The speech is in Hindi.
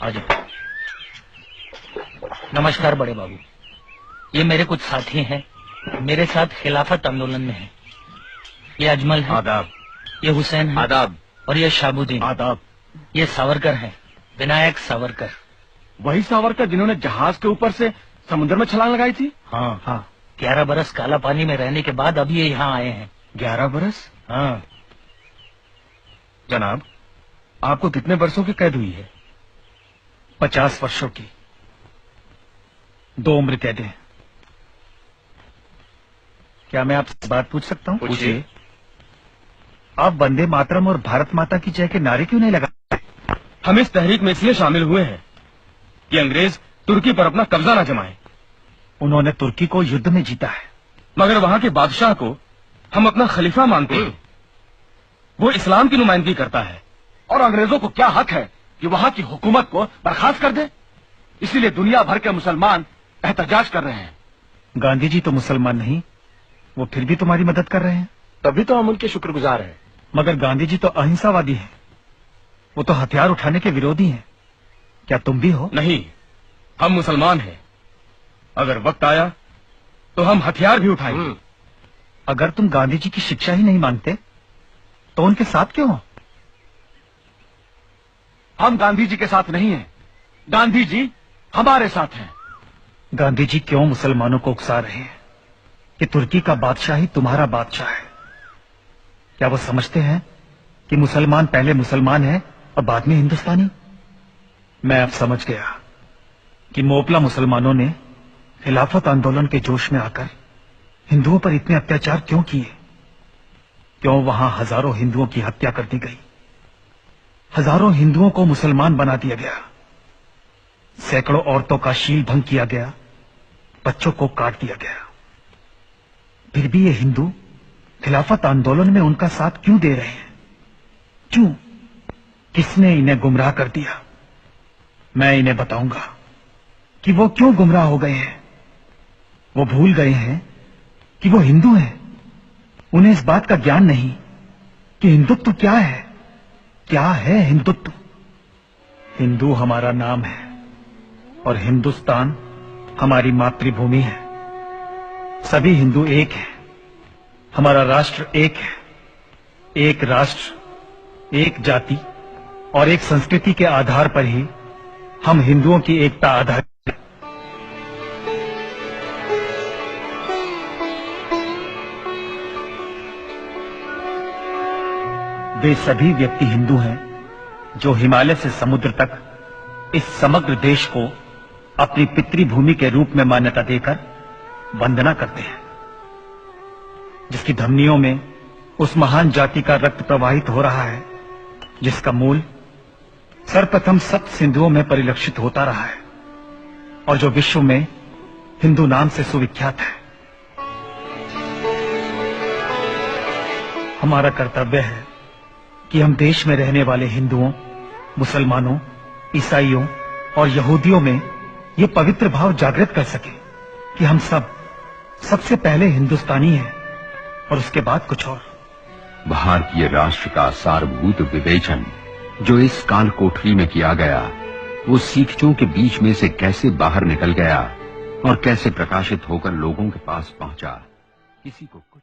आ जाओ। नमस्कार बड़े बाबू, ये मेरे कुछ साथी हैं, मेरे साथ खिलाफत आंदोलन में हैं। ये अजमल है। आदाब। ये हुसैन है। आदाब। और ये शाहबुद्दीन। आदाब। ये सावरकर है, विनायक सावरकर। वही सावरकर जिन्होंने जहाज के ऊपर से समुद्र में छलांग लगाई थी? हाँ हाँ, 11 बरस काला पानी में रहने के बाद अब ये यहाँ आए हैं। 11 बरस? हाँ जनाब, आपको कितने वर्षों की कैद हुई है? 50 वर्षों की। 2 उम्र कैदें। क्या मैं आपसे बात पूछ सकता हूँ? पूछिए। आप वंदे मातरम और भारत माता की जय के नारे क्यों नहीं लगा? हम इस तहरीक में इसलिए शामिल हुए हैं कि अंग्रेज तुर्की पर अपना कब्जा न जमाए। उन्होंने तुर्की को युद्ध में जीता है, मगर वहाँ के बादशाह को हम अपना खलीफा मानते हैं। वो इस्लाम की नुमाइंदगी करता है और अंग्रेजों को क्या हक है कि वहाँ की हुकूमत को बर्खास्त कर दे। इसीलिए दुनिया भर के मुसलमान एहतजाज कर रहे हैं। गांधी जी तो मुसलमान नहीं, वो फिर भी तुम्हारी मदद कर रहे हैं। तभी तो हम उनके शुक्रगुजार हैं। मगर गांधी जी तो अहिंसावादी हैं, वो तो हथियार उठाने के विरोधी हैं। क्या तुम भी हो? नहीं, हम मुसलमान हैं। अगर वक्त आया तो हम हथियार भी उठाएंगे। अगर तुम गांधी जी की शिक्षा ही नहीं मानते तो उनके साथ क्यों हो? हम गांधी जी के साथ नहीं हैं, गांधी जी हमारे साथ हैं। गांधी जी क्यों मुसलमानों को उकसा रहे हैं कि तुर्की का बादशाह ही तुम्हारा बादशाह है? क्या वो समझते हैं कि मुसलमान पहले मुसलमान है और बाद में हिंदुस्तानी? मैं अब समझ गया कि मोपला मुसलमानों ने खिलाफत आंदोलन के जोश में आकर हिंदुओं पर इतने अत्याचार क्यों किए, क्यों वहां हजारों हिंदुओं की हत्या कर दी गई, हजारों हिंदुओं को मुसलमान बना दिया गया, सैकड़ों औरतों का शील भंग किया गया, बच्चों को काट दिया गया। फिर भी ये हिंदू खिलाफत आंदोलन में उनका साथ क्यों दे रहे हैं? क्यों? किसने इन्हें गुमराह कर दिया? मैं इन्हें बताऊंगा कि वो क्यों गुमराह हो गए हैं। वो भूल गए हैं कि वो हिंदू हैं। उन्हें इस बात का ज्ञान नहीं कि हिंदुत्व क्या है। क्या है हिंदुत्व? हिंदू हमारा नाम है और हिंदुस्तान हमारी मातृभूमि है। सभी हिंदू एक हैं, हमारा राष्ट्र एक है। एक राष्ट्र, एक जाति और एक संस्कृति के आधार पर ही हम हिंदुओं की एकता आधारित। वे सभी व्यक्ति हिंदू हैं जो हिमालय से समुद्र तक इस समग्र देश को अपनी पितृभूमि के रूप में मान्यता देकर वंदना करते हैं, जिसकी धमनियों में उस महान जाति का रक्त प्रवाहित हो रहा है जिसका मूल सर्वप्रथम सप्त सिंधुओं में परिलक्षित होता रहा है और जो विश्व में हिंदू नाम से सुविख्यात है। हमारा कर्तव्य है कि हम देश में रहने वाले हिंदुओं, मुसलमानों, ईसाइयों और यहूदियों में ये पवित्र भाव जागृत कर सके कि हम सब सबसे पहले हिंदुस्तानी हैं और उसके बाद कुछ और। भारतीय राष्ट्र का सारभूत विवेचन जो इस काल कोठरी में किया गया, वो सीखचों के बीच में से कैसे बाहर निकल गया और कैसे प्रकाशित होकर लोगों के पास पहुंचा, किसी को कुछ